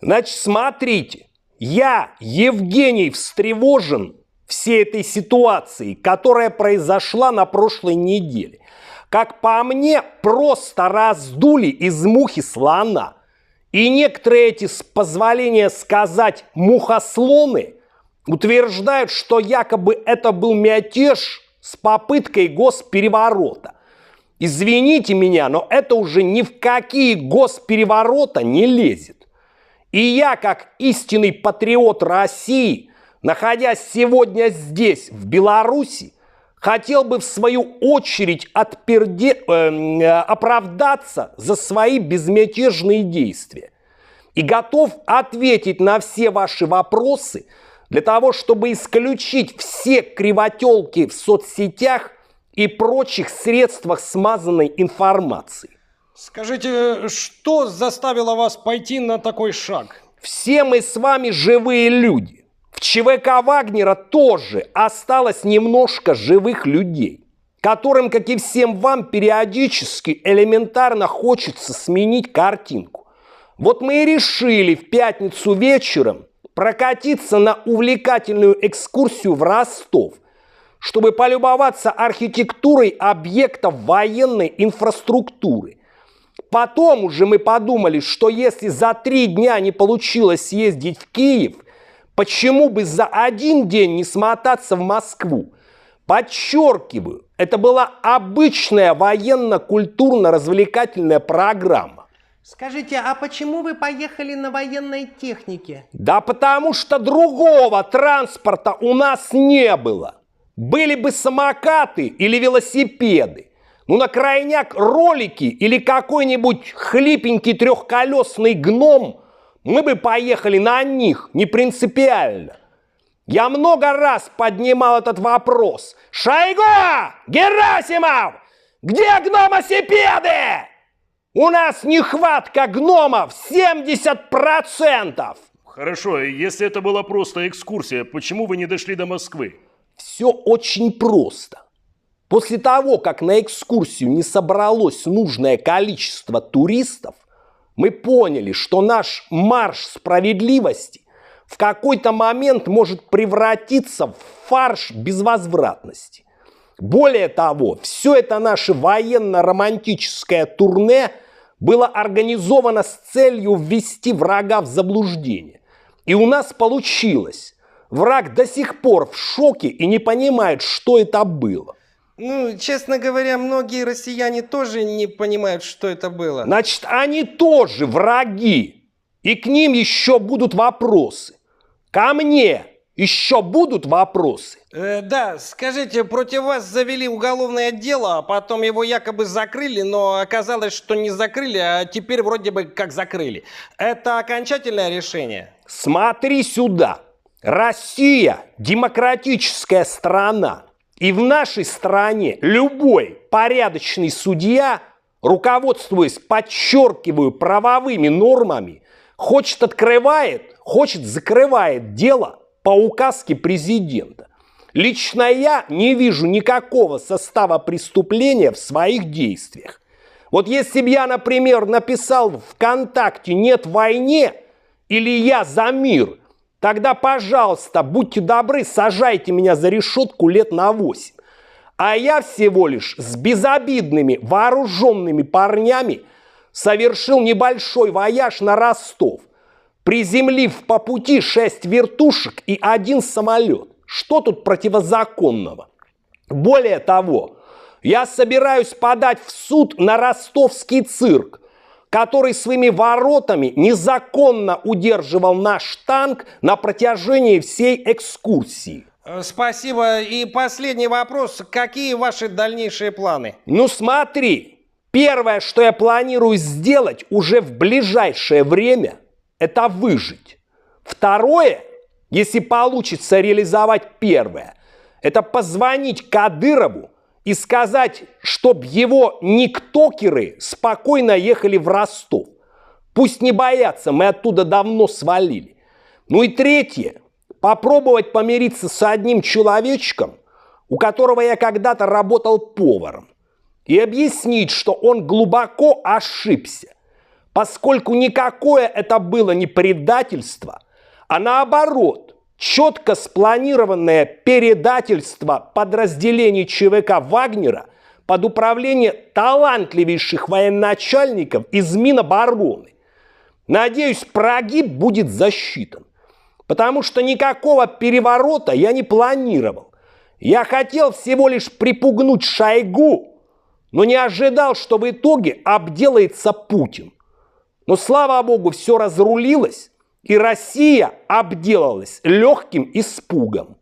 Значит, смотрите, я, Евгений, встревожен всей этой ситуацией, которая произошла на прошлой неделе. Как по мне, просто раздули из мухи слона. И некоторые эти, с позволения сказать, мухослоны утверждают, что якобы это был мятеж с попыткой госпереворота. Извините меня, но это уже ни в какие госпереворота не лезет. И я, как истинный патриот России, находясь сегодня здесь, в Беларуси, хотел бы в свою очередь оправдаться за свои безмятежные действия. И готов ответить на все ваши вопросы для того, чтобы исключить все кривотелки в соцсетях и прочих средствах смазанной информации. Скажите, что заставило вас пойти на такой шаг? Все мы с вами живые люди. В ЧВК Вагнера тоже осталось немножко живых людей, которым, как и всем вам, периодически элементарно хочется сменить картинку. Вот мы и решили в пятницу вечером прокатиться на увлекательную экскурсию в Ростов, чтобы полюбоваться архитектурой объектов военной инфраструктуры. Потом уже мы подумали, что если за 3 дня не получилось съездить в Киев, почему бы за 1 день не смотаться в Москву? Подчеркиваю, это была обычная военно-культурно-развлекательная программа. Скажите, а почему вы поехали на военной технике? Да потому что другого транспорта у нас не было. Были бы самокаты или велосипеды. Ну, на крайняк ролики или какой-нибудь хлипенький трехколесный гном, мы бы поехали на них, не принципиально. Я много раз поднимал этот вопрос. Шойгу! Герасимов! Где гномосипеды? У нас нехватка гномов 70%! Хорошо, если это была просто экскурсия, почему вы не дошли до Москвы? Все очень просто. После того, как на экскурсию не собралось нужное количество туристов, мы поняли, что наш марш справедливости в какой-то момент может превратиться в фарш безвозвратности. Более того, все это наше военно-романтическое турне было организовано с целью ввести врага в заблуждение. И у нас получилось. Враг до сих пор в шоке и не понимает, что это было. Ну, честно говоря, многие россияне тоже не понимают, что это было. Значит, они тоже враги. И к ним еще будут вопросы. Ко мне еще будут вопросы. Да, скажите, против вас завели уголовное дело, а потом его якобы закрыли, но оказалось, что не закрыли, а теперь вроде бы как закрыли. Это окончательное решение? Смотри сюда. Россия – демократическая страна. И в нашей стране любой порядочный судья, руководствуясь, подчеркиваю, правовыми нормами, хочет открывает, хочет закрывает дело по указке президента. Лично я не вижу никакого состава преступления в своих действиях. Вот если бы я, например, написал в ВКонтакте «Нет войне» или «Я за мир», тогда, пожалуйста, будьте добры, сажайте меня за решетку лет на 8. А я всего лишь с безобидными вооруженными парнями совершил небольшой вояж на Ростов, приземлив по пути 6 вертушек и 1 самолет. Что тут противозаконного? Более того, я собираюсь подать в суд на ростовский цирк, который своими воротами незаконно удерживал наш танк на протяжении всей экскурсии. Спасибо. И последний вопрос. Какие ваши дальнейшие планы? Ну смотри, первое, что я планирую сделать уже в ближайшее время, это выжить. Второе, если получится реализовать первое, это позвонить Кадырову и сказать, чтоб его никтокеры спокойно ехали в Ростов. Пусть не боятся, мы оттуда давно свалили. Ну и третье, попробовать помириться с одним человечком, у которого я когда-то работал поваром, и объяснить, что он глубоко ошибся. поскольку никакое это было не предательство, а наоборот, четко спланированное передательство подразделений ЧВК Вагнера под управление талантливейших военачальников из Минобороны. Надеюсь, прогиб будет засчитан, потому что никакого переворота я не планировал. Я хотел всего лишь припугнуть Шойгу, но не ожидал, что в итоге обделается Путин. Но, слава богу, все разрулилось, и Россия обделалась легким испугом.